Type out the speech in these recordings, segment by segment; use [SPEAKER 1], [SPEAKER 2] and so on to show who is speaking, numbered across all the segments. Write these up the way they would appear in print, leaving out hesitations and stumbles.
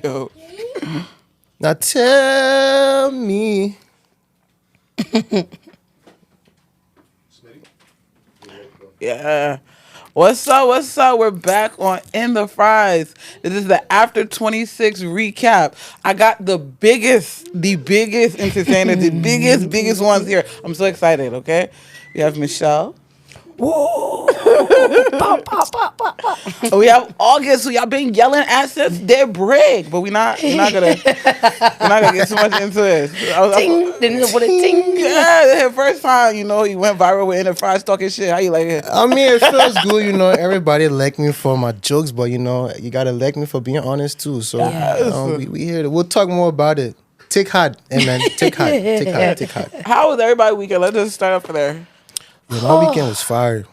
[SPEAKER 1] Yo.
[SPEAKER 2] Now tell me.
[SPEAKER 1] Yeah. What's up? What's up? We're back on In the Fries. This is the After 26 recap. I got the biggest entertainers, the biggest ones here. I'm so excited, okay? We have Michelle.
[SPEAKER 3] Whoa.
[SPEAKER 1] We have August, who y'all been yelling at since they're brig, but we're not gonna get too much into this.
[SPEAKER 3] Ting. Didn't know what a ting.
[SPEAKER 1] Yeah, the first time, he went viral with In the Fries talking shit. How you like it?
[SPEAKER 2] I mean, it feels good, everybody like me for my jokes, but you gotta like me for being honest too. So we here. We'll talk more about it. Take hot, man. Take hot.
[SPEAKER 1] How was everybody weekend? Let's just start off there.
[SPEAKER 2] Yeah, my weekend was fire.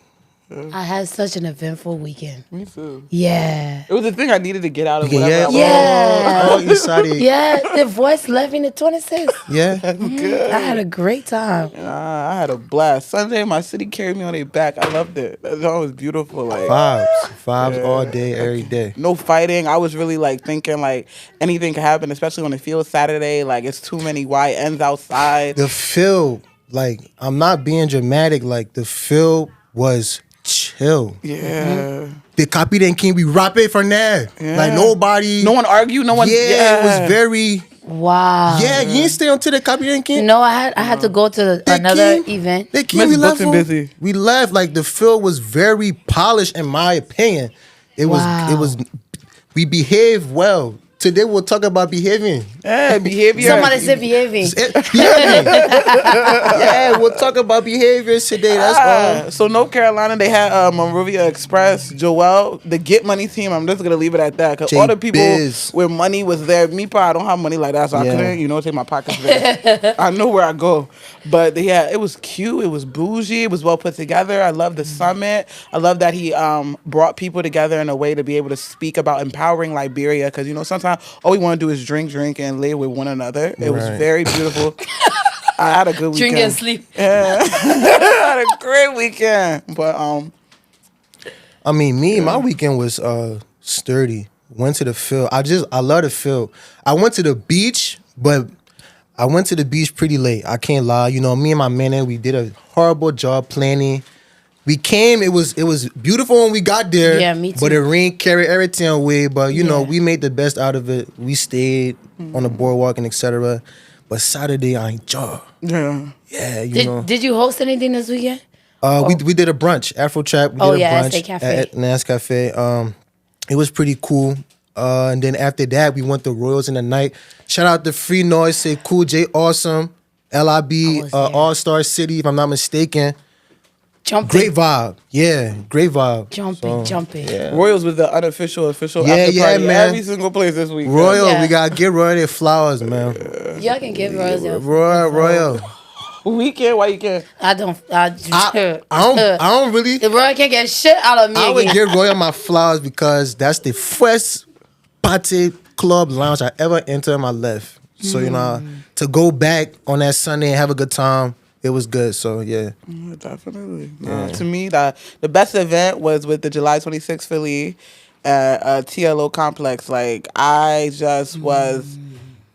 [SPEAKER 3] I had such an eventful weekend.
[SPEAKER 1] Me too.
[SPEAKER 3] Yeah.
[SPEAKER 1] It was the thing I needed to get out of
[SPEAKER 2] Yeah.
[SPEAKER 1] whatever.
[SPEAKER 2] Oh, you excited?
[SPEAKER 3] Yeah, the voice left me in the 26.
[SPEAKER 2] Yeah.
[SPEAKER 1] Good.
[SPEAKER 3] I had a great time.
[SPEAKER 1] I had a blast. Sunday, my city carried me on their back. I loved it. That was beautiful. Like
[SPEAKER 2] Vibes all day, every day.
[SPEAKER 1] no fighting. I was really thinking anything could happen, especially on the field Saturday. It's too many YNs outside.
[SPEAKER 2] The field, I'm not being dramatic. The field was chill.
[SPEAKER 1] Yeah.
[SPEAKER 2] The copy then can we rap it from there.
[SPEAKER 1] Yeah.
[SPEAKER 2] Nobody.
[SPEAKER 1] No one argued. No one.
[SPEAKER 2] Yeah, it was very.
[SPEAKER 3] Wow.
[SPEAKER 2] Yeah, you didn't stay until the copy then came.
[SPEAKER 3] No, I had to go to another event.
[SPEAKER 2] They came. We left.
[SPEAKER 1] Busy.
[SPEAKER 2] We left. The field was very polished, in my opinion. It was. We behaved well. Today we'll talk about behaving.
[SPEAKER 1] Yeah, behavior.
[SPEAKER 3] Somebody said behaving.
[SPEAKER 2] Behaving. Yeah, we'll talk about behaviors today. That's all.
[SPEAKER 1] So North Carolina, they had Monrovia Express, Joel, the Get Money team. I'm just gonna leave it at that because all the people where money was there. Me, I don't have money like that, so I couldn't, take my pockets there. I know where I go, but it was cute. It was bougie. It was well put together. I love the summit. I love that he brought people together in a way to be able to speak about empowering Liberia because sometimes all we want to do is drink, and live with one another. It was very beautiful. I had a good weekend.
[SPEAKER 3] Drink and sleep.
[SPEAKER 1] Yeah. I had a great weekend. But
[SPEAKER 2] my weekend was sturdy. Went to the field. I love the field. I went to the beach, but I went to the beach pretty late. I can't lie. Me and my man, we did a horrible job planning. We came, it was beautiful when we got there.
[SPEAKER 3] Yeah, me too.
[SPEAKER 2] But the rain carried everything away. But, we made the best out of it. We stayed on the boardwalk and etc. But Saturday, I enjoyed.
[SPEAKER 1] yeah.
[SPEAKER 2] Yeah,
[SPEAKER 3] Did you host anything this weekend?
[SPEAKER 2] We did a brunch, Afro Trap. We did a brunch
[SPEAKER 3] SA Cafe.
[SPEAKER 2] at Nas Cafe. It was pretty cool. And then after that, we went to Royals in the night. Shout out to Free Noise, Say Cool J, Awesome, LIB, All-Star City, if I'm not mistaken.
[SPEAKER 3] Jumping.
[SPEAKER 2] Great vibe. Yeah, great vibe.
[SPEAKER 3] Jumping.
[SPEAKER 2] Yeah.
[SPEAKER 1] Royals was the unofficial, official
[SPEAKER 2] Yeah,
[SPEAKER 1] after
[SPEAKER 2] yeah,
[SPEAKER 1] party
[SPEAKER 2] man.
[SPEAKER 1] every single place this week.
[SPEAKER 2] Royal,
[SPEAKER 3] Yeah.
[SPEAKER 2] we gotta give Royal their flowers, man.
[SPEAKER 3] Y'all can give Royals your
[SPEAKER 2] Royal.
[SPEAKER 1] Weekend? Why you can't?
[SPEAKER 3] I don't
[SPEAKER 2] really.
[SPEAKER 3] The Royal can't get shit out of me
[SPEAKER 2] I would
[SPEAKER 3] again.
[SPEAKER 2] give Royal my flowers because that's the first party club lounge I ever entered in my life. So to go back on that Sunday and have a good time. It was good, so yeah.
[SPEAKER 1] Definitely. To me, the best event was with the July 26th Philly TLO complex. I just was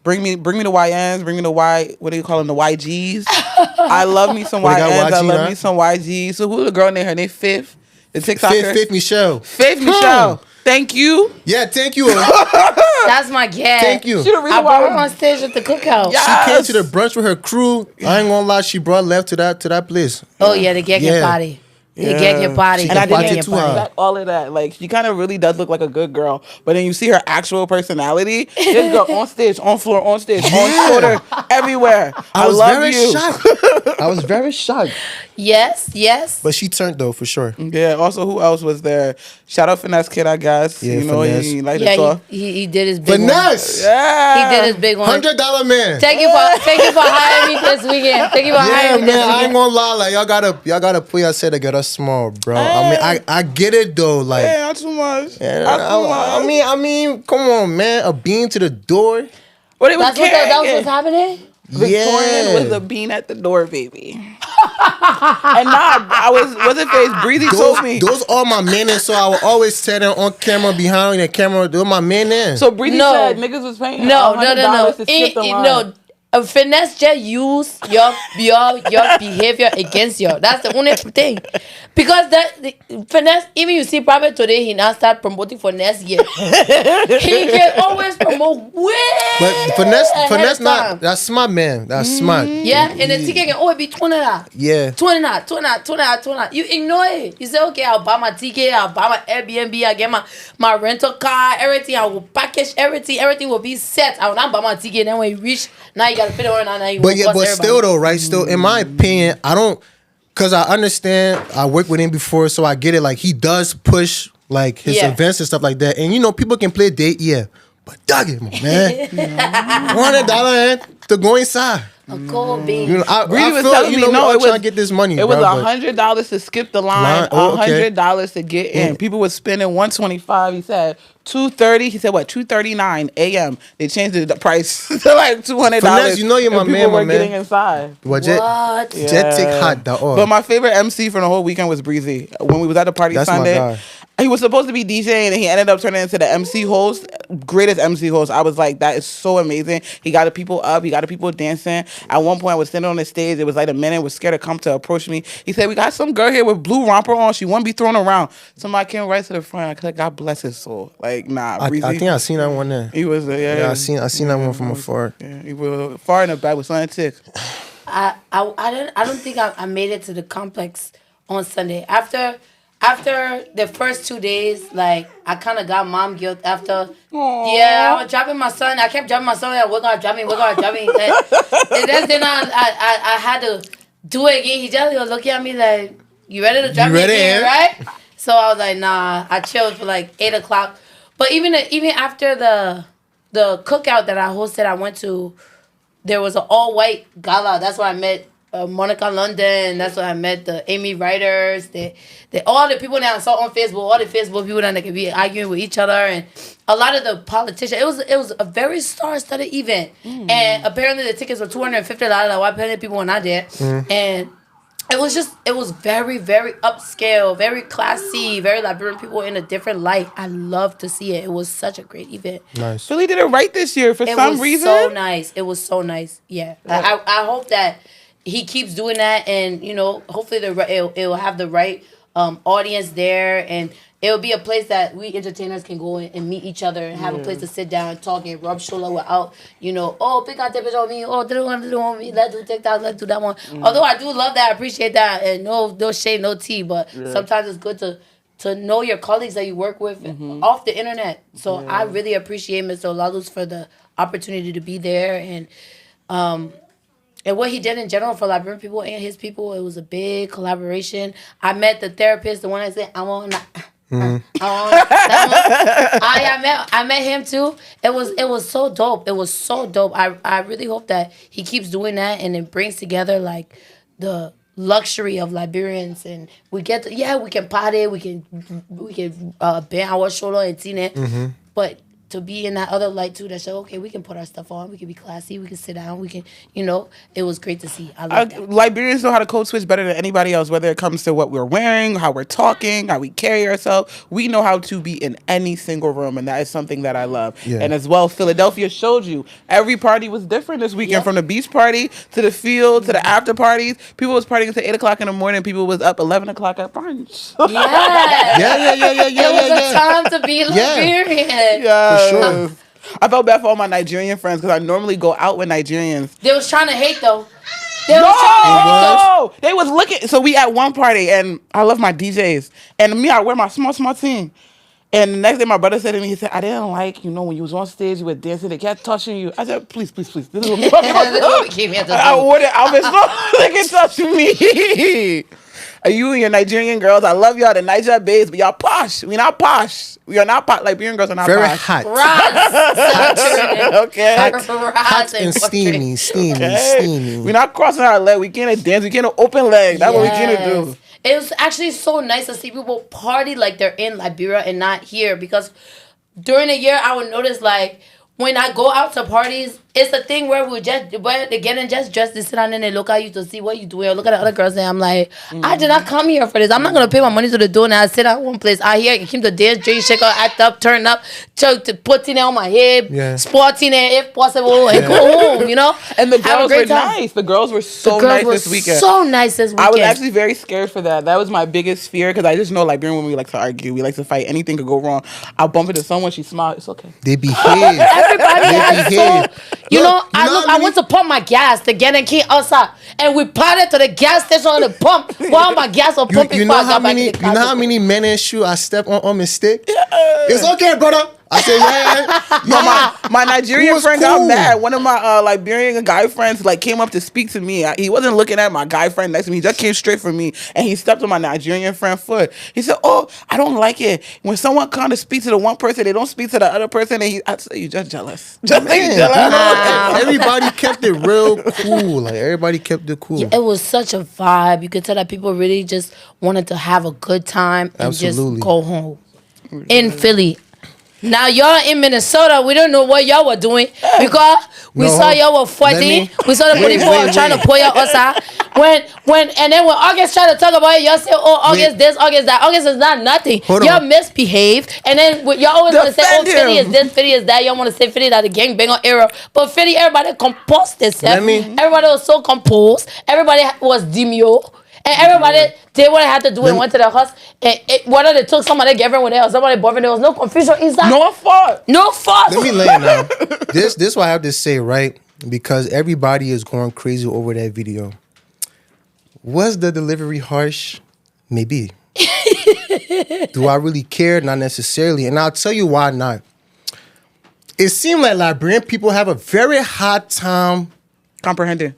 [SPEAKER 1] bring me the YNs, bring me the what do you call them, the YGs. I love me some YNs. I love me some YGs. So who's the girl named her name? Fifth, the TikToker.
[SPEAKER 2] Fifth Michelle.
[SPEAKER 1] Fifth Michelle. Thank you.
[SPEAKER 2] Yeah, thank you.
[SPEAKER 3] That's my gas.
[SPEAKER 2] Thank you.
[SPEAKER 3] I brought her on stage at the cookout.
[SPEAKER 1] Yeah.
[SPEAKER 2] She came to the brunch with her crew. I ain't gonna lie, she brought love to that place.
[SPEAKER 3] Oh yeah, the get your body. The get your body.
[SPEAKER 1] And I
[SPEAKER 3] The
[SPEAKER 1] didn't
[SPEAKER 3] get
[SPEAKER 1] get
[SPEAKER 3] your body.
[SPEAKER 1] like all of that. She kind of really does look like a good girl, but then you see her actual personality. This girl on stage, on floor, on stage, on shoulder, everywhere. I
[SPEAKER 2] was
[SPEAKER 1] love
[SPEAKER 2] very
[SPEAKER 1] you.
[SPEAKER 2] shocked. I was very shocked.
[SPEAKER 3] Yes.
[SPEAKER 2] But she turned though, for sure.
[SPEAKER 1] Yeah. Also, who else was there? Shout out Finesse Kid, I guess.
[SPEAKER 2] Yeah,
[SPEAKER 1] Finesse. He liked to talk.
[SPEAKER 3] He did his big
[SPEAKER 2] Finesse!
[SPEAKER 1] Yeah.
[SPEAKER 3] one. He did his big one.
[SPEAKER 2] $100 man.
[SPEAKER 3] Thank you for hiring me this weekend. Thank you for
[SPEAKER 2] Yeah,
[SPEAKER 3] hiring me this
[SPEAKER 2] man, I ain't
[SPEAKER 3] weekend.
[SPEAKER 2] gonna lie, y'all gotta put yourself together small, bro. I mean, I get it though,
[SPEAKER 1] Yeah, not too much.
[SPEAKER 2] Yeah,
[SPEAKER 1] Not too much.
[SPEAKER 2] I mean, come on, man. A bean to the door.
[SPEAKER 1] But it was
[SPEAKER 3] That's what's happening?
[SPEAKER 1] Victorian was the bean at the door, baby. And what's it face? Breezy told me.
[SPEAKER 2] Those are my men, so I will always tell them on camera, behind the camera, those my men.
[SPEAKER 1] So Breezy said niggas was paying
[SPEAKER 3] no.
[SPEAKER 1] to skip the line.
[SPEAKER 3] No. Finesse just use your behavior against you. That's the only thing. Because the Finesse, even you see probably today he now start promoting for next year. He can always promote way.
[SPEAKER 2] But Finesse not, that's smart, man. That's smart.
[SPEAKER 3] Yeah, and the ticket can always be $20.
[SPEAKER 2] Yeah.
[SPEAKER 3] $20. You ignore it. You say, okay, I'll buy my ticket, I'll buy my Airbnb, I'll get my rental car, everything. I will package everything. Everything will be set. I will not buy my ticket. Then when you reach, now you gotta fit it on. Now you
[SPEAKER 2] but still though, right? Still, in my opinion, I don't, cause I understand. I worked with him before, so I get it. Like he does push like his events and stuff like that, and you know people can play date, but dog it, man. $100 to go inside.
[SPEAKER 3] A cold bean.
[SPEAKER 2] You know, I
[SPEAKER 1] was
[SPEAKER 2] feel,
[SPEAKER 1] telling
[SPEAKER 2] you
[SPEAKER 1] me,
[SPEAKER 2] know,
[SPEAKER 1] no,
[SPEAKER 2] it was trying to get this money.
[SPEAKER 1] It was $100 to skip the line, $100 to get in. People were spending $125. He said $230. He said what? $239 a.m. They changed the price to like $200.
[SPEAKER 2] Finesse, you know you're my man,
[SPEAKER 1] people were
[SPEAKER 2] my man.
[SPEAKER 1] getting inside.
[SPEAKER 3] What?
[SPEAKER 2] Jet take hot.
[SPEAKER 1] But my favorite MC for the whole weekend was Breezy. When we was at the party Sunday, he was supposed to be DJing and he ended up turning into the MC host. Greatest MC host. I was like, that is so amazing. He got the people up. He got the people dancing. At one point, I was sitting on the stage. It was like a man was scared to come to approach me. He said, we got some girl here with blue romper on. She won't be thrown around. Somebody came right to the front. I said, God bless his soul. Like, nah, Breezy.
[SPEAKER 2] I think I seen that one there.
[SPEAKER 1] He was,
[SPEAKER 2] I seen that one from afar.
[SPEAKER 1] Yeah, he was far in the back with something tick.
[SPEAKER 3] I don't think I made it to the complex on Sunday. After the first 2 days, like, I kind of got mom guilt after. Aww. Yeah, I was dropping my son. I kept dropping my son. Like, we're going to drop me. And then I had to do it again. He just was looking at me like, you ready to drop me again, right? So I was like, nah. I chilled for like 8 o'clock. But even after the cookout that I hosted, I went to, there was an all-white gala. That's where I met Monica London. That's where I met the Amy writers. All the people that I saw on Facebook, all the Facebook people that could be arguing with each other, and a lot of the politicians. It was a very star-studded event, and apparently the tickets were $250. Like, why plenty of people were not there, and it was very, very upscale, very classy, very Liberian people in a different light. I love to see it. It was such a great event.
[SPEAKER 2] Nice.
[SPEAKER 1] Philly did it right this year for some reason.
[SPEAKER 3] It was so nice. Yeah. I hope that he keeps doing that, and you know, hopefully it'll have the right audience there, and it'll be a place that we entertainers can go and meet each other and have a place to sit down and talk and rub shoulder without, you know, oh, pick out that bitch on me, oh, they don't want to do on me, let's do TikTok, let's do that one. Although I do love that, I appreciate that, and no shade, no tea, but sometimes it's good to know your colleagues that you work with off the internet. So I really appreciate Mr. Olalus for the opportunity to be there, and what he did in general for Liberian people and his people. It was a big collaboration. I met the therapist, the one that said, I met him too. It was so dope. It was so dope. I really hope that he keeps doing that and it brings together like the luxury of Liberians, and we get we can party, we can bend our shoulder and see it, but to be in that other light too, that show, okay, we can put our stuff on, we can be classy, we can sit down, we can, you know, it was great to see. I love that.
[SPEAKER 1] Liberians know how to code switch better than anybody else, whether it comes to what we're wearing, how we're talking, how we carry ourselves. We know how to be in any single room, and that is something that I love. Yeah. And as well, Philadelphia showed you. Every party was different this weekend, from the beach party to the field to the after parties. People was partying until 8 o'clock in the morning. People was up 11 o'clock at brunch.
[SPEAKER 3] Yeah. It was a time to be Liberian.
[SPEAKER 1] Yeah. Sure. I felt bad for all my Nigerian friends because I normally go out with Nigerians.
[SPEAKER 3] They was trying to hate though.
[SPEAKER 1] They was looking. So we at one party, and I love my DJs, and me, I wear my small thing. And the next day, my brother said to me, he said, I didn't like, you know, when you was on stage, you were dancing, they kept touching you. I said, please. This is what me. I wore the outfit so they can touch me. You and your Nigerian girls, I love y'all, the Niger babes, but y'all posh. We not posh. We are not posh. Liberian girls are not
[SPEAKER 2] very
[SPEAKER 1] posh.
[SPEAKER 2] Very
[SPEAKER 1] hot. Okay.
[SPEAKER 2] Hot and steamy.
[SPEAKER 1] We're not crossing our leg. We can't dance. We can't open leg. That's what we can't do.
[SPEAKER 3] It was actually so nice to see people party like they're in Liberia and not here, because during the year I would notice, like, when I go out to parties, it's a thing where they're getting just dressed to sit down and they look at you to see what you doing. Or look at the other girls and I'm like, I did not come here for this. I'm not gonna pay my money to the door and I sit at one place. I hear I keep the dance, drink, shake up, act up, turn up, putting it on my head, sporting it if possible, and go home. You know.
[SPEAKER 1] And the girls were nice. The girls were so nice this weekend.
[SPEAKER 3] So nice this weekend.
[SPEAKER 1] I was actually very scared for that. That was my biggest fear because I just know Liberian women, we like to argue, we like to fight. Anything could go wrong. I'll bump into someone, she smiled. It's okay.
[SPEAKER 2] They behave.
[SPEAKER 3] Everybody has I went to pump my gas to get in King outside, and we parted to the gas station on the pump while my gas was pumping.
[SPEAKER 2] You know how many men and shoe I step on mistake? Yeah. It's okay, brother. I said, yeah.
[SPEAKER 1] My Nigerian friend got mad. One of my Liberian guy friends came up to speak to me. He wasn't looking at my guy friend next to me. He just came straight for me, and he stepped on my Nigerian friend foot. He said, "Oh, I don't like it when someone kind of speaks to the one person, they don't speak to the other person." And I said, "You just jealous."
[SPEAKER 2] Everybody kept it real cool. Like everybody kept it cool.
[SPEAKER 3] Yeah, it was such a vibe. You could tell that people really just wanted to have a good time and just go home. In Philly. Now y'all in Minnesota, we don't know what y'all were doing because we saw y'all were fighting. We saw the people trying to pull y'all outside. When August tried to talk about it, y'all say, "Oh, August this, August that." August is not nothing. Y'all misbehave, and then y'all always want to say, "Oh, Philly is this, Philly is that." Y'all want to say Philly that the gangbanger era, but Philly, everybody composed themselves. Everybody was so composed. Everybody was demure. And everybody did what I had to do and went to the house. And whether they took somebody, gave everyone else, somebody boyfriend, there was no confusion inside.
[SPEAKER 1] No fault.
[SPEAKER 2] Let me lay it now. This is what I have to say, right? Because everybody is going crazy over that video. Was the delivery harsh? Maybe. Do I really care? Not necessarily. And I'll tell you why not. It seemed like Liberian people have a very hard time
[SPEAKER 1] comprehending.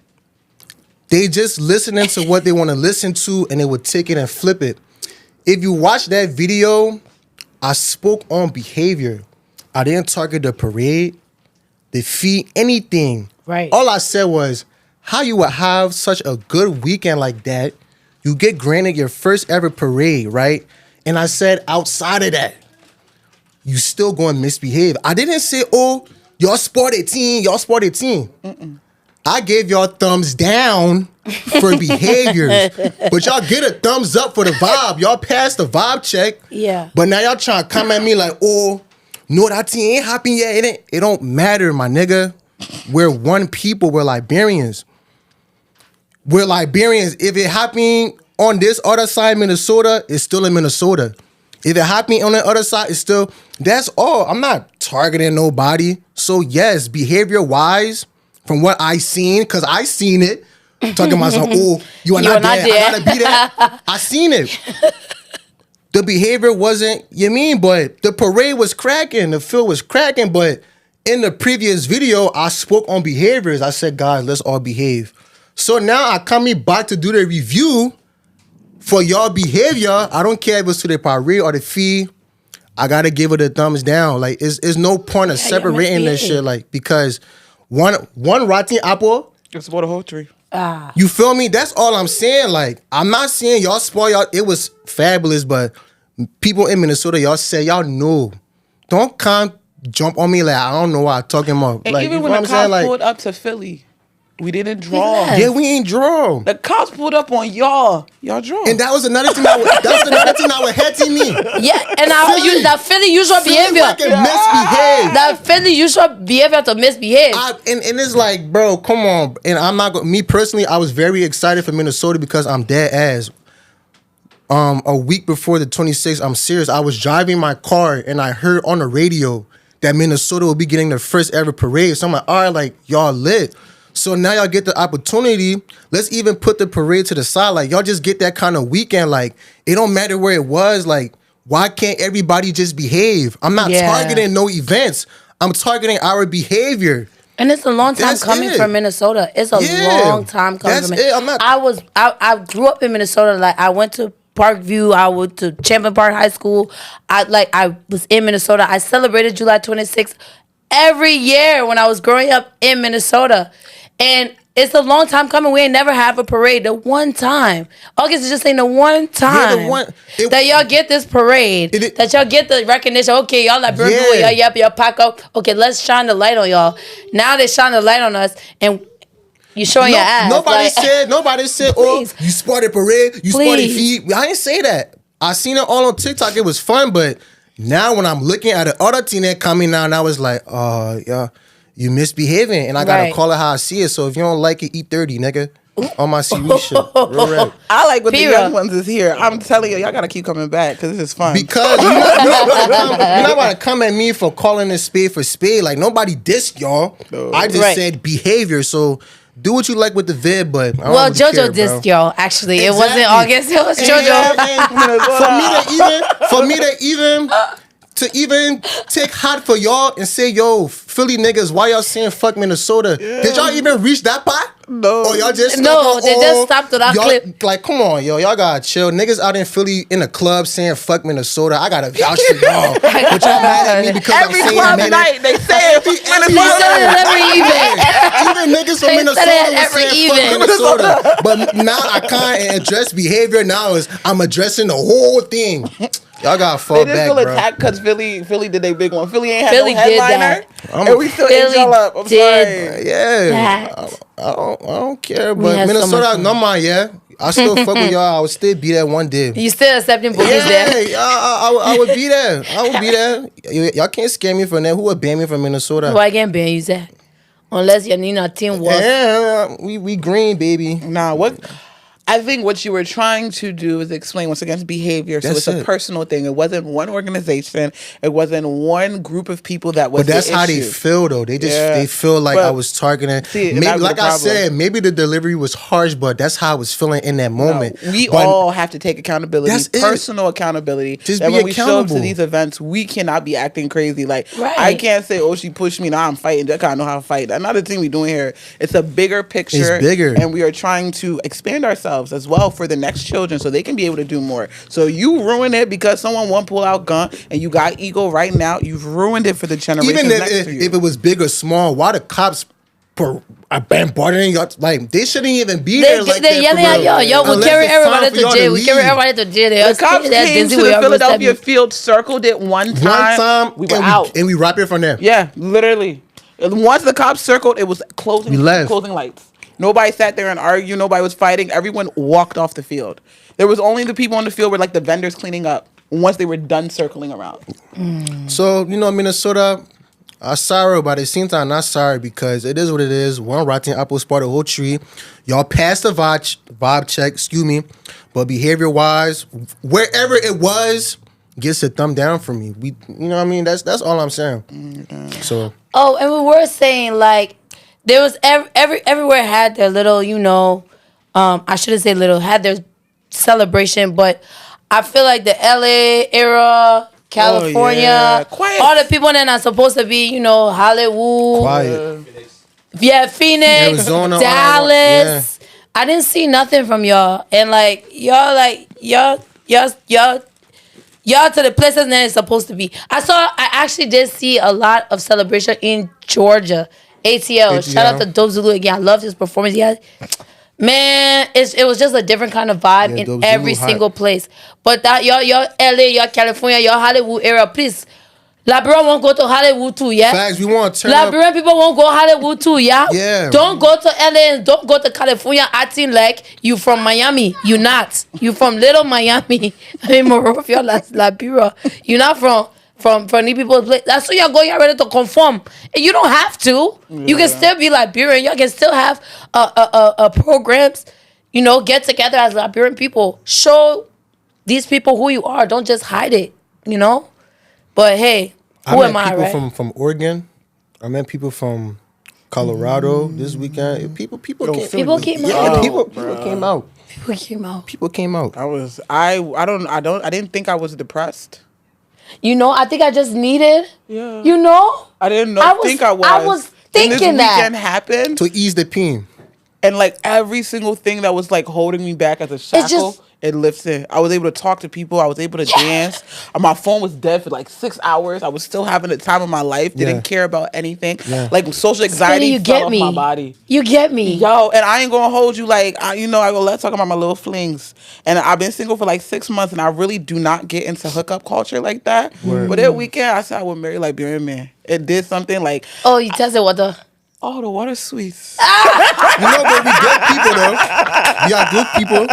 [SPEAKER 2] They just listening to what they want to listen to, and they would take it and flip it. If you watch that video, I spoke on behavior. I didn't target the parade, the fee, anything.
[SPEAKER 3] Right.
[SPEAKER 2] All I said was, how you would have such a good weekend like that, you get granted your first ever parade, right? And I said, outside of that, you still going to misbehave. I didn't say, oh, y'all sport 18, y'all sport 18. Mm-mm. I gave y'all thumbs down for behaviors, but y'all get a thumbs up for the vibe. Y'all passed the vibe check.
[SPEAKER 3] Yeah.
[SPEAKER 2] But now y'all trying to come at me like, oh, no, that thing ain't happened yet. It don't matter, my nigga. We're one people. We're Liberians. We're Liberians. If it happened on this other side, Minnesota, it's still in Minnesota. If it happened on the other side, it's still, that's all. I'm not targeting nobody. So yes, behavior-wise, from what I seen, because I seen it, talking to myself, oh, you are not there. I gotta be there. I seen it. The behavior wasn't, but the parade was cracking. The field was cracking. But in the previous video, I spoke on behaviors. I said, guys, let's all behave. So now I come back to do the review for y'all behavior. I don't care if it's to the parade or the fee. I gotta give it a thumbs down. Like, it's no point of separating this shit. Like, because one rotten apple,
[SPEAKER 1] it's about a whole tree.
[SPEAKER 2] You feel me? That's all I'm saying. Like, I'm not saying y'all spoil y'all. It was fabulous, but people in Minnesota, y'all say y'all know. Don't come jump on me like I don't know what I'm talking about.
[SPEAKER 1] And
[SPEAKER 2] like,
[SPEAKER 1] even when the cops pulled up to Philly, we didn't draw.
[SPEAKER 2] Yeah, we ain't draw.
[SPEAKER 1] The cops pulled up on y'all. Y'all draw.
[SPEAKER 2] And that was another thing that was hurting me.
[SPEAKER 3] Yeah, and that Philly usual behavior.
[SPEAKER 2] Misbehave.
[SPEAKER 3] That Philly usual behavior to misbehave.
[SPEAKER 2] And it's like, bro, come on. And I'm not going. Me personally, I was very excited for Minnesota because I'm dead ass. A week before the 26th, I'm serious. I was driving my car and I heard on the radio that Minnesota will be getting their first ever parade. So I'm like, all right, like y'all lit. So now y'all get the opportunity. Let's even put the parade to the side. Like, y'all just get that kind of weekend. Like, it don't matter where it was. Like, why can't everybody just behave? I'm not targeting no events. I'm targeting our behavior.
[SPEAKER 3] And it's a long time coming from Minnesota. It's a long time coming from Minnesota. I grew up in Minnesota. Like, I went to Parkview. I went to Champlain Park High School. I was in Minnesota. I celebrated July 26th every year when I was growing up in Minnesota. And it's a long time coming. We ain't never have a parade. The one time. August is just saying the one time that y'all get this parade. That y'all get the recognition. Okay, y'all like Liberian, y'all pack up. Okay, let's shine the light on y'all. Now they shine the light on us and you showing your ass.
[SPEAKER 2] Nobody said, oh, you spotted parade, you spotted feet. I didn't say that. I seen it all on TikTok. It was fun, but now when I'm looking at the other team that coming out, and I was like, oh, yeah. You misbehaving, and I gotta call it how I see it. So if you don't like it, eat 30, nigga. On my seaweed shit. Real rap.
[SPEAKER 1] I like what the young ones is here. I'm telling you, y'all gotta keep coming back because this is fun.
[SPEAKER 2] Because you're not about to come at me for calling this spade for spade. Like nobody dissed y'all. No. I just said behavior. So do what you like with the vid, but I don't really
[SPEAKER 3] JoJo
[SPEAKER 2] care,
[SPEAKER 3] dissed y'all. Actually, it wasn't August. It was JoJo.
[SPEAKER 2] To even take hot for y'all and say, yo, Philly niggas, why y'all saying fuck Minnesota? Yeah. Did y'all even reach that part?
[SPEAKER 1] No.
[SPEAKER 2] Or y'all just
[SPEAKER 3] just stopped at that clip.
[SPEAKER 2] Like, come on, yo, y'all gotta chill. Niggas out in Philly in the club saying fuck Minnesota. I gotta vouch for y'all. But y'all mad at me because
[SPEAKER 1] every
[SPEAKER 2] I'm saying
[SPEAKER 1] club night they say
[SPEAKER 3] every evening.
[SPEAKER 2] Even niggas from Minnesota was saying fuck Minnesota. But now I can't address behavior. Now is I'm addressing the whole thing. Y'all gotta fall back, bro. They just feel
[SPEAKER 1] attacked because Philly did their big one. Philly ain't had no headliner, and we still ate y'all up. I'm sorry.
[SPEAKER 2] Yeah, I don't care, but Minnesota, no mind, yeah. I still fuck with y'all. I would still be there one day.
[SPEAKER 3] You still accepting boobies there?
[SPEAKER 2] Yeah, I would be there. I would be there. Y'all can't scare me from there. Who would ban me from Minnesota?
[SPEAKER 3] Why can't ban you, Zach? Unless your Nina team was.
[SPEAKER 2] Yeah, we green, baby.
[SPEAKER 1] Nah, what? I think what you were trying to do is explain once again behavior. So it's a personal thing. It wasn't one organization. It wasn't one group of people that was.
[SPEAKER 2] But that's how they feel, though. They just they feel like I was targeting. Maybe, like I said, maybe the delivery was harsh, but that's how I was feeling in that moment.
[SPEAKER 1] No, we all have to take accountability, personal accountability.
[SPEAKER 2] Just
[SPEAKER 1] that
[SPEAKER 2] be
[SPEAKER 1] when
[SPEAKER 2] accountable.
[SPEAKER 1] We show up to these events, we cannot be acting crazy. Like I can't say, "Oh, she pushed me. Now I'm fighting." I kind of know how to fight. That's not the thing we're doing here. It's a bigger picture.
[SPEAKER 2] It's bigger,
[SPEAKER 1] and we are trying to expand ourselves as well for the next children so they can be able to do more. So you ruin it because someone won't pull out gun and you got ego right now. You've ruined it for the generation next to you.
[SPEAKER 2] If it was big or small, why the cops bombarding y'all? Like they shouldn't even be there.
[SPEAKER 3] They're yelling at y'all. We carry everybody to jail. We carry everybody to jail.
[SPEAKER 1] The cops came to the Philadelphia field, circled it one time. We were out.
[SPEAKER 2] And we wrapped it from there.
[SPEAKER 1] Yeah, literally. Once the cops circled, it was closing lights. Nobody sat there and argued. Nobody was fighting. Everyone walked off the field. There was only the people on the field were like the vendors cleaning up once they were done circling around.
[SPEAKER 2] So, Minnesota, I'm sorry, but at the same time, not sorry because it is what it is. One rotten apple spoiled the whole tree. Y'all passed the vibe check, but behavior-wise, wherever it was, gets a thumb down from me. You know what I mean? That's all I'm saying. So.
[SPEAKER 3] Oh, and we were saying like, there was everywhere had their little, I shouldn't say little, had their celebration, but I feel like the LA era, California, all the people that are supposed to be, Hollywood,
[SPEAKER 2] quiet.
[SPEAKER 3] Yeah, Phoenix, Arizona, Dallas. Yeah. I didn't see nothing from y'all, and y'all to the places that it's supposed to be. I actually did see a lot of celebration in Georgia. ATL. Shout out to Dope Zulu again. I loved his performance. Man, it was just a different kind of vibe in every single place. But that y'all LA, y'all California, y'all Hollywood area, please. Liberian won't go to Hollywood too, yeah?
[SPEAKER 2] Facts, we want to turn
[SPEAKER 3] Liberian
[SPEAKER 2] up.
[SPEAKER 3] people won't go Hollywood too, yeah?
[SPEAKER 2] Yeah.
[SPEAKER 3] Don't go to LA and don't go to California acting like you from Miami. You not. You from little Miami. Monrovia, Liberia. You not from the people's place. That's why y'all go, y'all ready to conform. And you don't have to. Yeah. You can still be Liberian. Y'all can still have programs, get together as Liberian people. Show these people who you are. Don't just hide it, But hey, who am I, right?
[SPEAKER 2] People from Oregon. I met people from Colorado this weekend. People came out.
[SPEAKER 3] People came out.
[SPEAKER 2] People came out.
[SPEAKER 1] I didn't think I was depressed.
[SPEAKER 3] I think I just needed.
[SPEAKER 1] Yeah.
[SPEAKER 3] I
[SPEAKER 1] didn't think I was.
[SPEAKER 3] I was thinking
[SPEAKER 1] this
[SPEAKER 3] that
[SPEAKER 1] weekend happened
[SPEAKER 2] to ease the pain.
[SPEAKER 1] And every single thing that was holding me back as a shackle, it lifts in. I was able to talk to people. I was able to dance. My phone was dead for like 6 hours. I was still having the time of my life. Didn't care about anything. Yeah. Like social anxiety fell off my body.
[SPEAKER 3] You get me.
[SPEAKER 1] Yo, and I ain't gonna hold you. Like, let's talk about my little flings. And I've been single for like 6 months, and I really do not get into hookup culture like that. Word. But that weekend, I said I would marry Liberian man. It did something like...
[SPEAKER 3] Oh, you tested water?
[SPEAKER 1] Oh, the water's sweet.
[SPEAKER 2] But we good people, though. We are good people.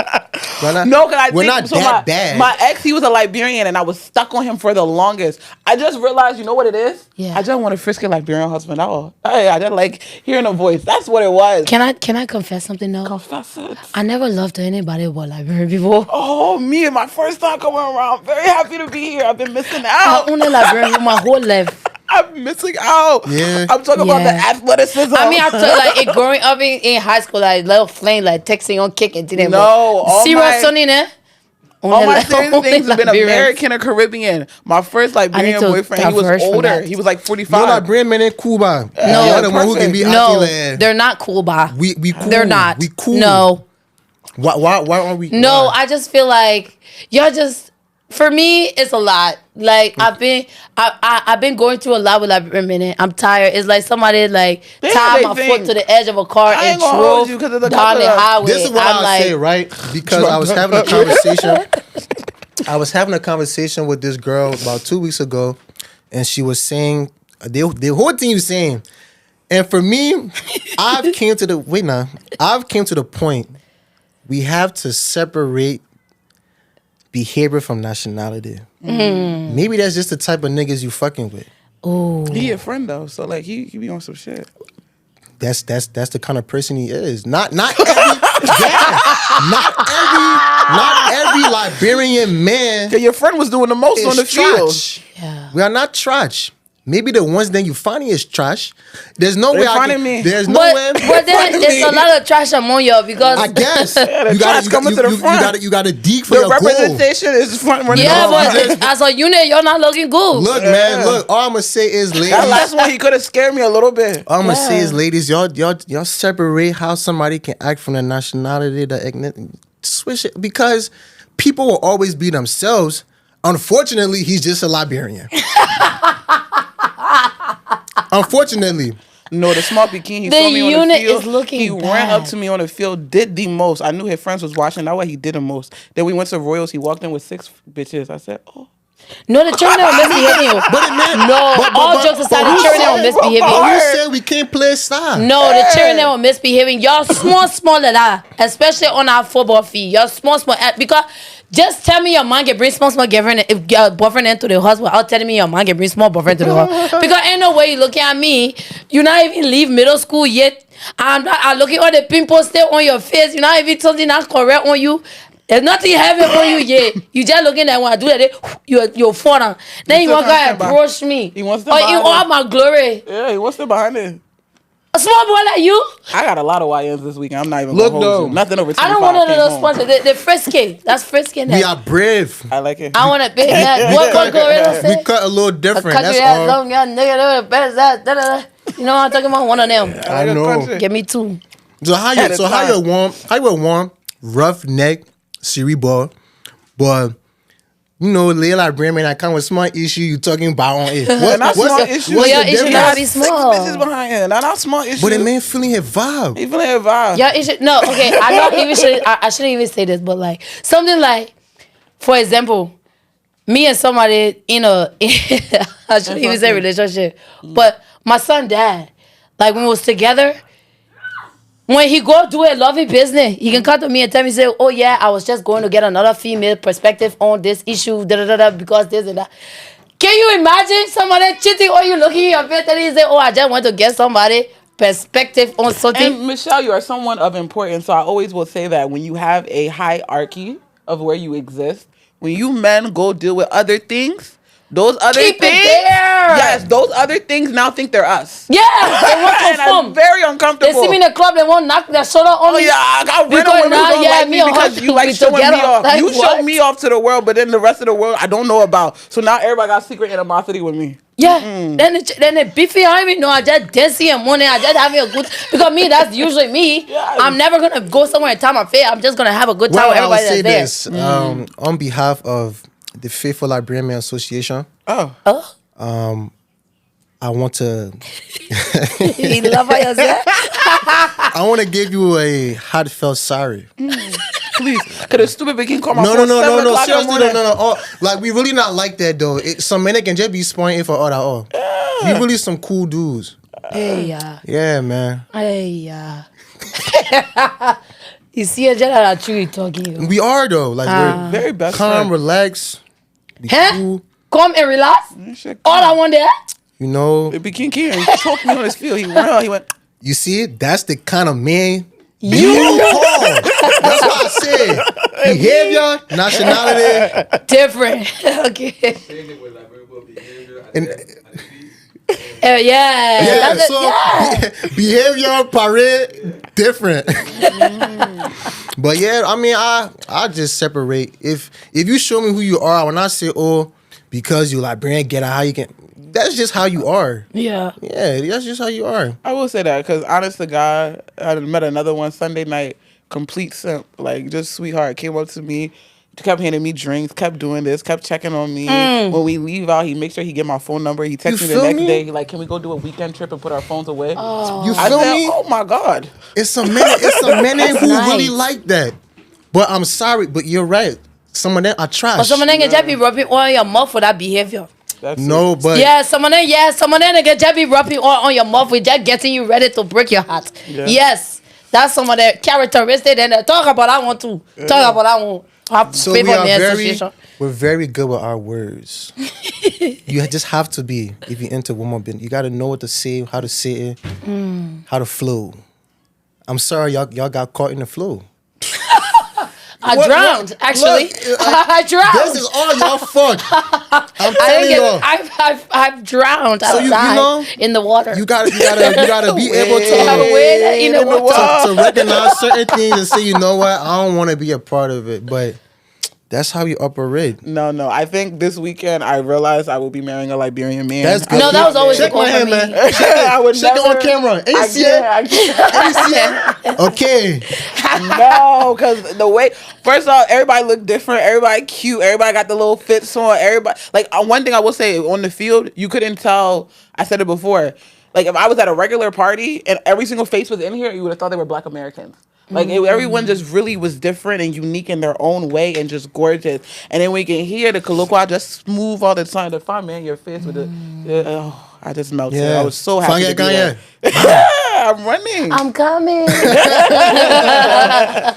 [SPEAKER 2] We're not that bad.
[SPEAKER 1] My ex, he was a Liberian, and I was stuck on him for the longest. I just realized, you know what it is?
[SPEAKER 3] Yeah.
[SPEAKER 1] I just want a frisky Liberian husband. I just like hearing a voice. That's what it was.
[SPEAKER 3] Can I confess something, though?
[SPEAKER 1] Confess it.
[SPEAKER 3] I never loved anybody but Liberian people.
[SPEAKER 1] Oh, me and my first time coming around. Very happy to be here. I've been missing out.
[SPEAKER 3] I only Liberian my whole life.
[SPEAKER 1] I'm missing out. Yeah. I'm talking about the athleticism.
[SPEAKER 3] I mean, I'm talking like growing up in high school, like little flame, like texting on kicking.
[SPEAKER 1] No, all
[SPEAKER 3] serious sonny, ne?
[SPEAKER 1] All my serious things have been American or Caribbean. My first Liberian boyfriend, he was older. He was like 45.
[SPEAKER 2] No, Liberian men in Cuba.
[SPEAKER 3] No,
[SPEAKER 2] the one who can be
[SPEAKER 3] they're not Cuba.
[SPEAKER 2] We cool.
[SPEAKER 3] They're not.
[SPEAKER 2] We cool.
[SPEAKER 3] No.
[SPEAKER 2] Why aren't we?
[SPEAKER 3] No, I just feel like y'all just. For me, it's a lot. Like I've been going through a lot with Liberian men. I'm tired. It's like somebody like tied my foot to the edge of a car and drove down the highway.
[SPEAKER 2] This is what I say, right? Because I was having a conversation. I was having a conversation with this girl about 2 weeks ago, and she was saying the whole thing was saying. And for me, I've came to the point we have to separate behavior from nationality. Mm. Maybe that's just the type of niggas you fucking with.
[SPEAKER 3] Oh,
[SPEAKER 1] he a friend though, so like he be on some shit.
[SPEAKER 2] That's the kind of person he is. Not every Liberian man.
[SPEAKER 1] Yeah, your friend was doing the most on the field.
[SPEAKER 3] Yeah.
[SPEAKER 2] We are not trash. Maybe the ones that you finding is trash. There's no way I can.
[SPEAKER 3] Me.
[SPEAKER 2] There's no way.
[SPEAKER 3] But then there's a lot of trash among y'all because
[SPEAKER 2] I guess
[SPEAKER 1] you got to come to the front.
[SPEAKER 2] You got to dig for your goal.
[SPEAKER 1] The representation is front running.
[SPEAKER 3] Yeah, but as a unit, you're not looking good.
[SPEAKER 2] Look, man. Look, all I'm gonna say is, ladies.
[SPEAKER 1] That last one, he could have scared me a little bit.
[SPEAKER 2] All I'm gonna say is, ladies, y'all separate how somebody can act from the nationality, switch it, because people will always be themselves. Unfortunately, he's just a Liberian. Unfortunately.
[SPEAKER 1] No, the small bikini, he saw me on the field.
[SPEAKER 3] Is looking
[SPEAKER 1] he
[SPEAKER 3] bad.
[SPEAKER 1] ran up to me on the field, did the most. I knew his friends was watching. That's why he did the most. Then we went to Royals. He walked in with 6 bitches. I said, oh.
[SPEAKER 3] No, the children are misbehaving. All jokes aside, the children are misbehaving.
[SPEAKER 2] But you said we can't play style.
[SPEAKER 3] No, the children are misbehaving. Y'all small like that, especially on our football field. Y'all small because just tell me your man can bring small boyfriend into the house without telling me your man can bring small boyfriend to the house. Because ain't no way you looking at me. You not even leave middle school yet. I'm looking at all the pimples still on your face. You not even something not correct on you. There's nothing heavy on you yet. You just looking at when I do that, you're falling. Then you want to approach me.
[SPEAKER 1] He wants to behind
[SPEAKER 3] in all my glory.
[SPEAKER 1] Yeah, he wants to behind it.
[SPEAKER 3] A small boy like you?
[SPEAKER 1] I got a lot of YNs this weekend. I'm not even going to hold you. Nothing over 25.
[SPEAKER 3] I don't want none of those sponsors. The frisky. That's frisky.
[SPEAKER 2] We are brave.
[SPEAKER 1] I like it.
[SPEAKER 3] I want a big head. What gorilla say?
[SPEAKER 2] We cut a little different.
[SPEAKER 3] That's all. Long, young nigga, best that. You know what I'm talking about? One of them.
[SPEAKER 2] I know.
[SPEAKER 3] Give me 2.
[SPEAKER 2] So how you want rough neck, cerebral, but you know, lay Liberian man, I come with small issue you talking about on it.
[SPEAKER 1] What's small issue?
[SPEAKER 3] Well, your issue not be small.
[SPEAKER 1] 6 bitches behind him. Not small issue.
[SPEAKER 2] But the man feeling his vibe.
[SPEAKER 1] He feeling his vibe.
[SPEAKER 3] Your issue, no, okay. I shouldn't even say this, but like something like, for example, me and somebody in a I shouldn't even say relationship, but my son dad, like when we was together. When he go do a loving business, he can come to me and tell me, say, oh yeah, I was just going to get another female perspective on this issue, because this and that. Can you imagine somebody cheating on you, looking at your face and he say, oh, I just want to get somebody perspective on something?
[SPEAKER 1] And Michelle, you are someone of importance, so I always will say that when you have a hierarchy of where you exist, when you men go deal with other things, Those other
[SPEAKER 3] Keep
[SPEAKER 1] things,
[SPEAKER 3] it there.
[SPEAKER 1] yes, those other things now think they're us.
[SPEAKER 3] Yeah, they want to
[SPEAKER 1] And I'm very uncomfortable.
[SPEAKER 3] They see me in the club, they want to knock their shoulder on me.
[SPEAKER 1] Oh yeah, I got rid of
[SPEAKER 3] Because
[SPEAKER 1] women
[SPEAKER 3] now,
[SPEAKER 1] who don't
[SPEAKER 3] yeah,
[SPEAKER 1] like me
[SPEAKER 3] me and
[SPEAKER 1] because
[SPEAKER 3] her
[SPEAKER 1] you like
[SPEAKER 3] be
[SPEAKER 1] showing me
[SPEAKER 3] together.
[SPEAKER 1] off.
[SPEAKER 3] Like,
[SPEAKER 1] You show
[SPEAKER 3] what?
[SPEAKER 1] me off to the world, but then the rest of the world I don't know about. So now everybody got secret animosity with me.
[SPEAKER 3] Yeah, then the beefy, I don't even know. I just dancing and money. I just having a good because me that's usually me.
[SPEAKER 1] Yes.
[SPEAKER 3] I'm never gonna go somewhere and time my face. I'm just gonna have a good time with
[SPEAKER 2] Well, I would
[SPEAKER 3] everybody
[SPEAKER 2] say
[SPEAKER 3] that's there.
[SPEAKER 2] this on behalf of the Faithful Liberian Men Association.
[SPEAKER 1] Oh,
[SPEAKER 2] I want to.
[SPEAKER 3] You love how you said?
[SPEAKER 2] I want to give you a heartfelt sorry.
[SPEAKER 1] please, cause the stupid bitch can call my
[SPEAKER 2] No,
[SPEAKER 1] phone
[SPEAKER 2] no.
[SPEAKER 1] 7 o'clock in the
[SPEAKER 2] Seriously,
[SPEAKER 1] morning.
[SPEAKER 2] no. Oh, like we really not like that though. Some men can just be spoiling for all that. Oh, you really some cool dudes.
[SPEAKER 3] Hey, yeah.
[SPEAKER 2] Yeah, man.
[SPEAKER 3] Hey, yeah. You see a general that truly talking.
[SPEAKER 2] We are though. Like we're
[SPEAKER 1] Very best
[SPEAKER 2] calm,
[SPEAKER 1] friend.
[SPEAKER 2] relax. Be
[SPEAKER 3] Huh?
[SPEAKER 2] cool.
[SPEAKER 3] Come and relax.
[SPEAKER 1] Shit,
[SPEAKER 3] All I want there.
[SPEAKER 2] You know.
[SPEAKER 1] it became King. He choked me on his field. He went.
[SPEAKER 2] You see, that's the kind of man
[SPEAKER 3] You
[SPEAKER 2] are. That's what I said. Behavior, nationality,
[SPEAKER 3] different. Okay.
[SPEAKER 2] and
[SPEAKER 3] Yeah.
[SPEAKER 2] yeah.
[SPEAKER 3] That's it.
[SPEAKER 2] So
[SPEAKER 3] Yeah.
[SPEAKER 2] behavior, parade, different. But yeah, I mean, I just separate. If you show me who you are, when I say because you like Brand, get out how you can. That's just how you are.
[SPEAKER 3] Yeah.
[SPEAKER 2] Yeah, that's just how you are.
[SPEAKER 1] I will say that because honest to God, I met another one Sunday night, complete simp, like just sweetheart. Came up to me, kept handing me drinks, kept doing this, kept checking on me. When we leave out, he makes sure he get my phone number. He texts
[SPEAKER 2] You
[SPEAKER 1] me the
[SPEAKER 2] feel
[SPEAKER 1] next
[SPEAKER 2] me?
[SPEAKER 1] day. He like, can we go do a weekend trip and put our phones away?
[SPEAKER 2] You
[SPEAKER 1] I
[SPEAKER 2] feel
[SPEAKER 1] said,
[SPEAKER 2] me?
[SPEAKER 1] oh my God.
[SPEAKER 2] It's some men who
[SPEAKER 3] nice.
[SPEAKER 2] really like that. But I'm sorry, but you're right. Some of them are trash.
[SPEAKER 3] But someone can just be rubbing on your mouth for that behavior.
[SPEAKER 1] That's
[SPEAKER 2] No,
[SPEAKER 1] it.
[SPEAKER 2] but
[SPEAKER 3] Yeah, someone can just be rubbing on your mouth with just getting you ready to break your heart.
[SPEAKER 1] Yeah.
[SPEAKER 3] Yes. That's some of the characteristics. And talk about that one too. Talk about that one. Have
[SPEAKER 2] so
[SPEAKER 3] faith
[SPEAKER 2] we
[SPEAKER 3] on
[SPEAKER 2] are
[SPEAKER 3] the
[SPEAKER 2] very,
[SPEAKER 3] association.
[SPEAKER 2] we're very good with our words. You just have to be if you're into woman. You got to know what to say, how to say it, how to flow. I'm sorry, y'all got caught in the flow.
[SPEAKER 3] I
[SPEAKER 2] What-
[SPEAKER 3] drowned,
[SPEAKER 2] what-
[SPEAKER 3] actually.
[SPEAKER 2] look,
[SPEAKER 3] I drowned.
[SPEAKER 2] This is all y'all fuck. I'm
[SPEAKER 3] I
[SPEAKER 2] telling
[SPEAKER 3] didn't
[SPEAKER 2] y'all.
[SPEAKER 3] get, I've drowned
[SPEAKER 2] So you
[SPEAKER 3] outside
[SPEAKER 2] know,
[SPEAKER 3] in the water.
[SPEAKER 2] You gotta be able
[SPEAKER 3] have a
[SPEAKER 2] to,
[SPEAKER 3] wade in the water.
[SPEAKER 2] to recognize certain things and say, you know what, I don't want to be a part of it. But that's how you operate.
[SPEAKER 1] No. I think this weekend I realized I will be marrying a Liberian man.
[SPEAKER 2] That's good.
[SPEAKER 3] No, that was always
[SPEAKER 2] Check
[SPEAKER 3] the goal
[SPEAKER 2] my
[SPEAKER 3] for
[SPEAKER 2] hand,
[SPEAKER 3] me.
[SPEAKER 2] man.
[SPEAKER 1] I would
[SPEAKER 2] Check it
[SPEAKER 1] never,
[SPEAKER 2] on camera. Ain't you see it?
[SPEAKER 1] I can't.
[SPEAKER 2] Ain't you see it? Okay.
[SPEAKER 1] No, because the way, first off, everybody look different. Everybody cute. Everybody got the little fits on. Everybody, like, one thing I will say, on the field, you couldn't tell, I said it before, like, if I was at a regular party and every single face was in here, you would have thought they were Black Americans. Like, everyone just really was different and unique in their own way and just gorgeous. And then when you can hear the colloquial just smooth all the time. The fine man, your face with the, I just melted. I was so happy to be there. I'm running.
[SPEAKER 3] I'm coming. Yeah.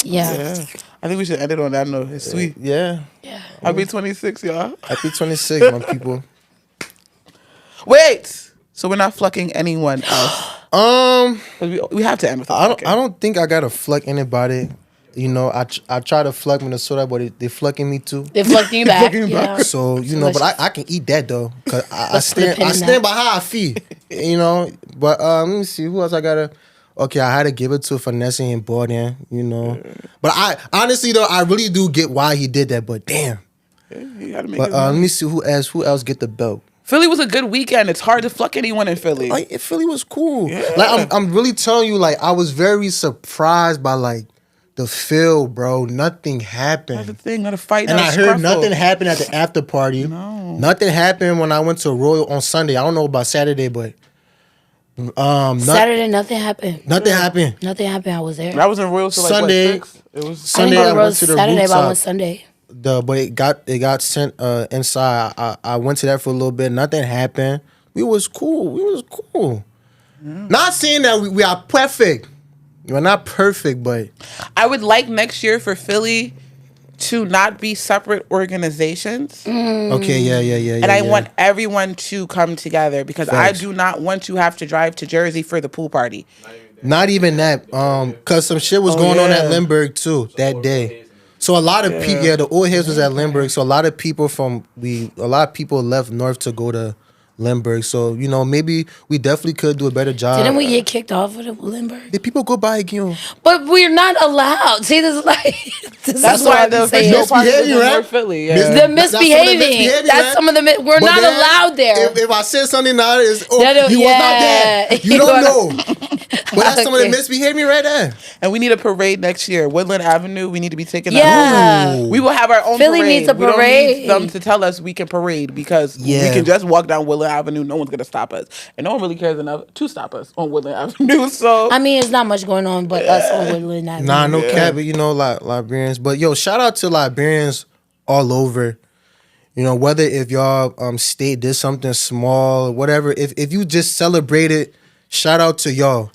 [SPEAKER 1] Yeah. I think we should end it on that note. It's sweet.
[SPEAKER 2] Yeah.
[SPEAKER 1] Happy 26, y'all.
[SPEAKER 2] Happy 26, my people.
[SPEAKER 1] Wait. So we're not fucking anyone else. 'Cause we have to end with that.
[SPEAKER 2] I don't think I gotta fuck anybody. You know, I try to fuck Minnesota, but they fucking me too.
[SPEAKER 3] They fucked you back. Yeah.
[SPEAKER 2] So you know, but I can eat that though, cause I
[SPEAKER 3] split penny
[SPEAKER 2] stand by how I feel. You know, but let me see who else I gotta. Okay, I had to give it to Finesse and Borden. You know, but I honestly though I really do get why he did that. But damn.
[SPEAKER 1] You gotta make
[SPEAKER 2] But
[SPEAKER 1] it
[SPEAKER 2] let me see who else get the belt.
[SPEAKER 1] Philly was a good weekend. It's hard to fuck anyone in Philly.
[SPEAKER 2] Like Philly was cool. Like I'm really telling you, like I was very surprised by like the feel, bro. Nothing happened.
[SPEAKER 1] That's the thing, not a fight.
[SPEAKER 2] And
[SPEAKER 1] not
[SPEAKER 2] I
[SPEAKER 1] a
[SPEAKER 2] heard
[SPEAKER 1] scruffle.
[SPEAKER 2] nothing happened at the after party.
[SPEAKER 1] No.
[SPEAKER 2] Nothing happened when I went to Royal on Sunday. I don't know about Saturday, but
[SPEAKER 3] Saturday, nothing happened.
[SPEAKER 2] nothing happened.
[SPEAKER 3] Nothing happened. I was there.
[SPEAKER 1] I was in Royal till like
[SPEAKER 2] Sunday.
[SPEAKER 1] what, 6? It was
[SPEAKER 2] Sunday
[SPEAKER 3] I
[SPEAKER 2] I
[SPEAKER 3] didn't
[SPEAKER 2] went to the
[SPEAKER 3] Saturday, but I
[SPEAKER 2] rooftop.
[SPEAKER 3] went Sunday.
[SPEAKER 2] But it got sent inside. I went to that for a little bit. Nothing happened. We was cool. Not saying that we are perfect. We're not perfect, but
[SPEAKER 1] I would like next year for Philly to not be separate organizations.
[SPEAKER 2] okay, yeah.
[SPEAKER 1] And I want everyone to come together because
[SPEAKER 2] Facts.
[SPEAKER 1] I do not want to have to drive to Jersey for the pool party.
[SPEAKER 2] Not even that. Cause some shit was going on
[SPEAKER 1] yeah.
[SPEAKER 2] at Lindbergh too that day. So a lot of people, the old heads was at Limburg. So a lot of people left north to go to Limburg. So, you know, maybe we definitely could do a better job.
[SPEAKER 3] Didn't we get kicked off of the Limburg?
[SPEAKER 2] The people go by, you know.
[SPEAKER 3] But we're not allowed. See, this is like...
[SPEAKER 1] That's why the official party was in North Philly. Yeah.
[SPEAKER 3] They're misbehaving. That's some of the... We're
[SPEAKER 2] but
[SPEAKER 3] not allowed there.
[SPEAKER 2] If I said something now, it's, you was not there. You don't know. But that's some of the misbehaving right there.
[SPEAKER 1] And we need a parade next year. Woodland Avenue, we need to be taking
[SPEAKER 3] that.
[SPEAKER 1] We will have our own
[SPEAKER 3] Philly
[SPEAKER 1] parade.
[SPEAKER 3] needs a parade.
[SPEAKER 1] We don't need them to tell us we can parade because we can just walk down Woodland Avenue. No one's going to stop us. And no one really cares enough to stop us on Woodland Avenue. So
[SPEAKER 3] I mean, it's not much going on but us on Woodland Avenue.
[SPEAKER 2] Nah, no cap, but you know, like Liberians. But yo, shout out to Liberians all over. You know, whether if y'all state did something small, whatever, if you just celebrate it, shout out to y'all.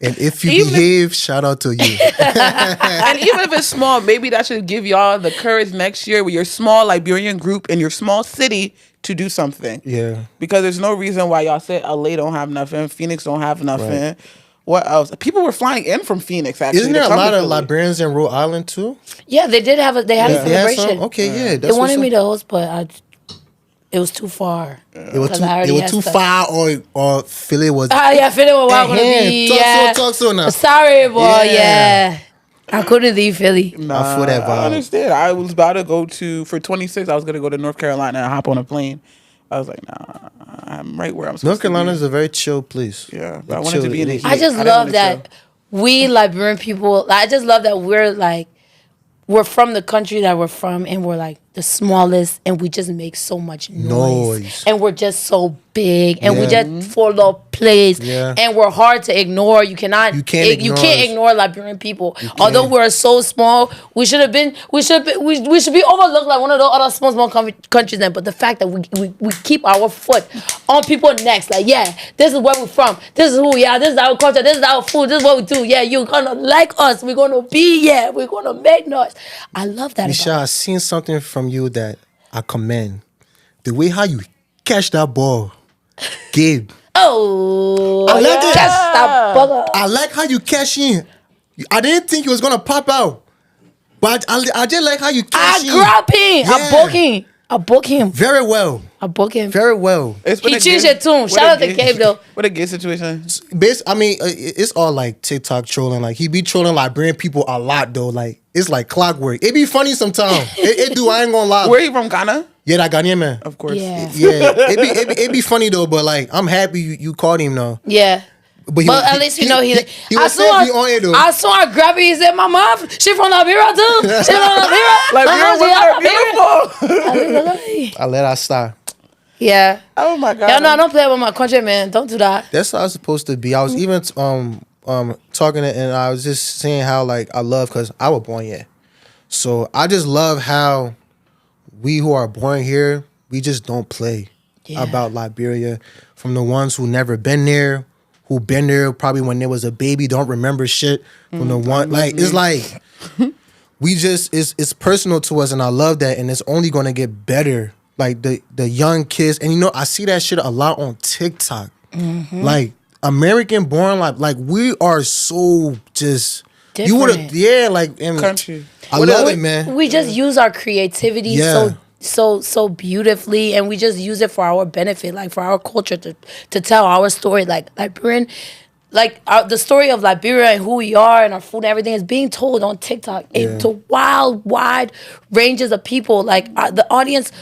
[SPEAKER 2] And if you behave, shout out to you.
[SPEAKER 1] And even if it's small, maybe that should give y'all the courage next year with your small Liberian group in your small city to do something.
[SPEAKER 2] Yeah.
[SPEAKER 1] Because there's no reason why y'all say LA don't have nothing, Phoenix don't have nothing. Right. What else? People were flying in from Phoenix, actually.
[SPEAKER 2] Isn't there a lot of Liberians in Rhode Island, too?
[SPEAKER 3] Yeah, they did have a celebration.
[SPEAKER 2] Okay, yeah.
[SPEAKER 3] They wanted me to host, but it was too far.
[SPEAKER 2] It was too far, or Philly was.
[SPEAKER 3] Philly was going to be.
[SPEAKER 2] Talk so now.
[SPEAKER 3] Sorry, boy. Yeah. I couldn't leave Philly.
[SPEAKER 2] Nah, for that vibe.
[SPEAKER 1] I understand. I was about to go for 26. I was going to go to North Carolina and hop on a plane. I was like, nah, I'm right where I'm supposed to be.
[SPEAKER 2] North Carolina is a very chill place.
[SPEAKER 1] Yeah, but I wanted to be in the heat.
[SPEAKER 3] I just love that we Liberian people. I just love that we're from the country that we're from, and we're like the smallest, and we just make so much noise. And we're just so big, and we just full of place, and we're hard to ignore. You can't ignore Liberian people. Although we're so small, we should be overlooked like one of those other small countries. Then, but the fact that we keep our foot on people's necks, like this is where we're from. This is who we are. This is our culture. This is our food. This is what we do. Yeah, you're gonna like us. We're gonna be. Yeah, we're gonna make noise. I love that.
[SPEAKER 2] Michelle, I seen something from you that I commend. The way how you catch that ball, Gabe.
[SPEAKER 3] Oh,
[SPEAKER 2] I like it.
[SPEAKER 3] Catch that ball.
[SPEAKER 2] I like how you cash in. I didn't think it was gonna pop out, but I just like how you cash in.
[SPEAKER 3] I grab him. I book him.
[SPEAKER 2] Very well.
[SPEAKER 3] I book him.
[SPEAKER 2] Very well.
[SPEAKER 3] He changed it too. Shout out to Gabe though.
[SPEAKER 1] What a gay situation.
[SPEAKER 2] I mean, it's all like TikTok trolling. Like he be trolling Liberian people a lot though. Like it's like clockwork. It be funny sometimes. it do. I ain't gonna lie.
[SPEAKER 1] Where you from, Ghana?
[SPEAKER 2] Yeah, that Ghanaian man.
[SPEAKER 1] Of course.
[SPEAKER 3] Yeah.
[SPEAKER 2] It be funny though. But like, I'm happy you called him now.
[SPEAKER 3] Yeah. But at least you know he
[SPEAKER 2] was on it though.
[SPEAKER 3] I saw her grab it. He said, "My mom, she from Liberia too. She from Liberia.
[SPEAKER 1] Liberia was beautiful."
[SPEAKER 2] I let her start.
[SPEAKER 3] Yeah.
[SPEAKER 1] Oh my God.
[SPEAKER 3] Yeah, no, I don't play with my country, man. Don't do that.
[SPEAKER 2] That's how it's supposed to be. I was even talking and I was just saying how like I love because I was born here, so I just love how we who are born here we just don't play about Liberia. From the ones who never been there, who been there probably when there was a baby, don't remember shit. From the one like it's like we just it's personal to us, and I love that, and it's only gonna get better. Like the young kids, and you know I see that shit a lot on TikTok. Like American born, like we are so just different. You would have like in
[SPEAKER 1] country.
[SPEAKER 2] I love it, man.
[SPEAKER 3] We just use our creativity so beautifully, and we just use it for our benefit, like for our culture to tell our story. Like Liberian, like the story of Liberia and who we are and our food and everything is being told on TikTok to wide ranges of people. Like the audience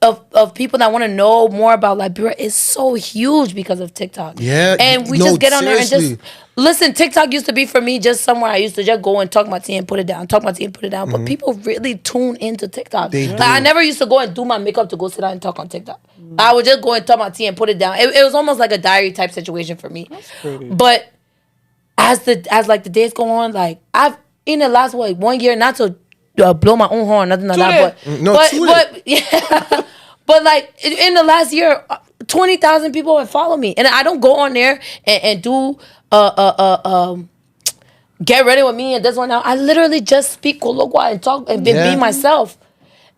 [SPEAKER 3] of people that want to know more about Liberia is so huge because of TikTok. Yeah. And we just get on there and just listen. TikTok used to be for me just somewhere I used to just go and talk my tea and put it down, But people really tune into TikTok. Like I never used to go and do my makeup to go sit down and talk on TikTok. I would just go and talk my tea and put it down. It was almost like a diary type situation for me. That's pretty. But as like the days go on, like I've in the last 1 year, not to blow my own horn, nothing like that. But yeah. But like in the last year, 20,000 people have followed me, and I don't go on there and do get ready with me and this one now. I literally just speak Kolokwa and talk and be myself,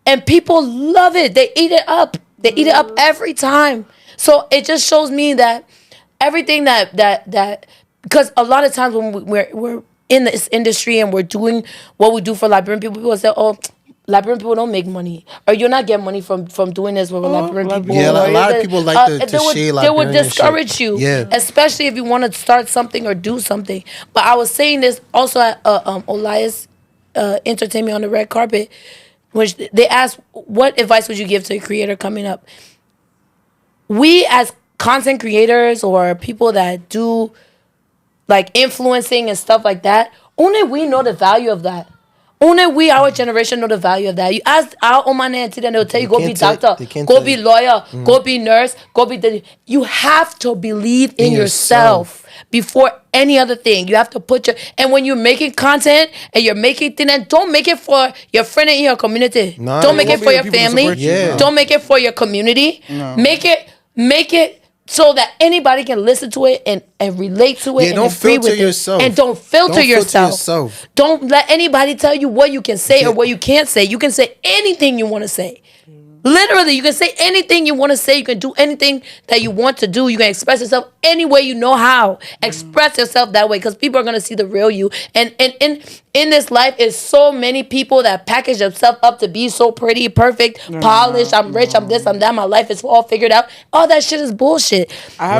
[SPEAKER 3] and people love it. They eat it up. They eat it up every time. So it just shows me that everything that because a lot of times when we're in this industry and we're doing what we do for Liberian people, people say, oh, Liberian people don't make money, or you're not getting money from doing this with Liberian people.
[SPEAKER 2] Yeah, a lot of people like to shade Liberian.
[SPEAKER 3] They would discourage you,
[SPEAKER 2] yeah.
[SPEAKER 3] Especially if you want to start something or do something. But I was saying this also at Elias Entertainment on the red carpet, which they asked, what advice would you give to a creator coming up? We as content creators or people that do like influencing and stuff like that, only we know the value of that. Only we, our generation, know the value of that. You ask our Oman and then they'll tell you, go be doctor, go be lawyer, go be nurse, go be... You have to believe in yourself before any other thing. You have to put your... And when you're making content and you're making things, don't make it for your friend in your community. Don't make it for your family. Don't make it for your community. Make it so that anybody can listen to it and relate to it and agree with
[SPEAKER 2] yourself.
[SPEAKER 3] it. And don't filter yourself. Don't let anybody tell you what you can say or what you can't say. You can say anything you want to say. Literally, you can say anything you want to say. You can do anything that you want to do. You can express yourself any way you know how. Express yourself that way because people are going to see the real you. And in this life is so many people that package themselves up to be so pretty, perfect, polished. I'm rich, I'm this, I'm that. My life is all figured out. All that shit is bullshit.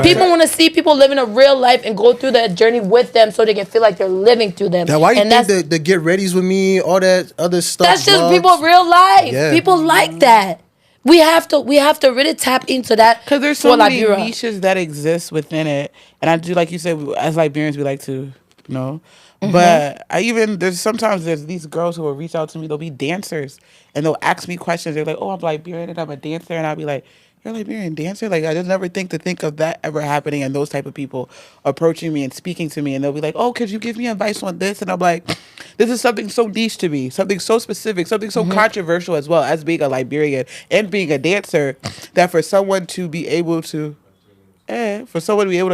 [SPEAKER 3] People want to see people living a real life and go through that journey with them so they can feel like they're living through them.
[SPEAKER 2] Now, why you think the get readies with me, all that other stuff?
[SPEAKER 3] That's just people real life. Yeah. People like that. We have to really tap into that
[SPEAKER 1] because there's so many niches that exist within it, and I do, like you said, as Liberians we like to know. But there's sometimes these girls who will reach out to me. They'll be dancers and they'll ask me questions. They're like, "Oh, I'm Liberian and I'm a dancer," and I'll be like, "You're a Liberian dancer?" Like I just never think of that ever happening, and those type of people approaching me and speaking to me, and they'll be like, "Oh, could you give me advice on this?" And I'm like, this is something so niche to me, something so specific, something so controversial as well as being a Liberian and being a dancer, that for someone to be able to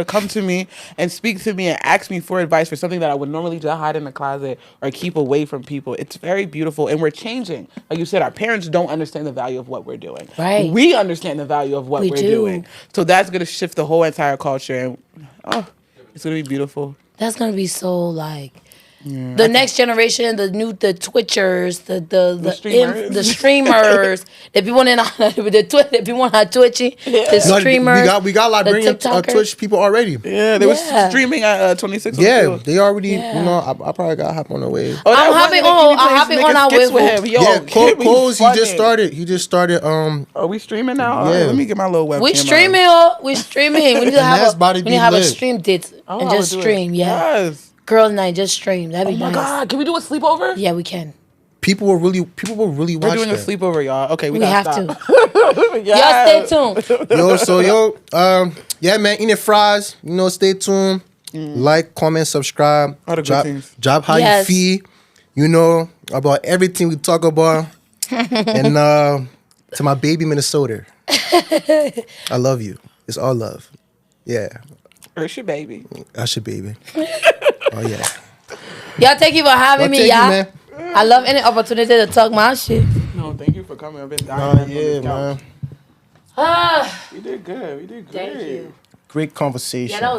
[SPEAKER 1] come to me and speak to me and ask me for advice for something that I would normally just hide in the closet or keep away from people, it's very beautiful. And we're changing. Like you said, our parents don't understand the value of what we're doing.
[SPEAKER 3] Right.
[SPEAKER 1] We understand the value of what we're doing. So that's going to shift the whole entire culture. And it's going to be beautiful.
[SPEAKER 3] That's going to be so like... Yeah, the next generation, the Twitchers, the streamers, the people the people on Twitchy, the streamers.
[SPEAKER 2] We got Liberian Twitch people already.
[SPEAKER 1] Yeah, they were streaming at 26.
[SPEAKER 2] Yeah, they already. You know, I probably got to hop on the wave.
[SPEAKER 3] I'm hopping on our wave with him.
[SPEAKER 2] Yo, Cole's he just started.
[SPEAKER 1] Are we streaming now?
[SPEAKER 2] Yeah.
[SPEAKER 1] Let me get my little webcam.
[SPEAKER 3] We streaming. We need to have a stream date and just stream. Yes. Girls' night, just stream. That'd be nice. Oh my
[SPEAKER 1] God, can we do a sleepover?
[SPEAKER 3] Yeah, we can.
[SPEAKER 2] People will really watch.
[SPEAKER 1] We're doing a sleepover, y'all. Okay, we
[SPEAKER 3] have
[SPEAKER 1] to.
[SPEAKER 3] Yes. Y'all stay
[SPEAKER 2] tuned. Yeah, man, eating fries. You know, stay tuned. Like, comment, subscribe.
[SPEAKER 1] All the good things.
[SPEAKER 2] Drop how you feel. You know about everything we talk about. And to my baby Minnesota, I love you. It's all love. Yeah.
[SPEAKER 1] It's your baby.
[SPEAKER 2] That's your baby. Oh yeah.
[SPEAKER 3] Y'all, thank you for having me, y'all. I love any opportunity to talk my shit.
[SPEAKER 1] No, thank you for coming. I've been dying.
[SPEAKER 2] Man.
[SPEAKER 1] We did good. We did great.
[SPEAKER 2] Thank you. Great conversation.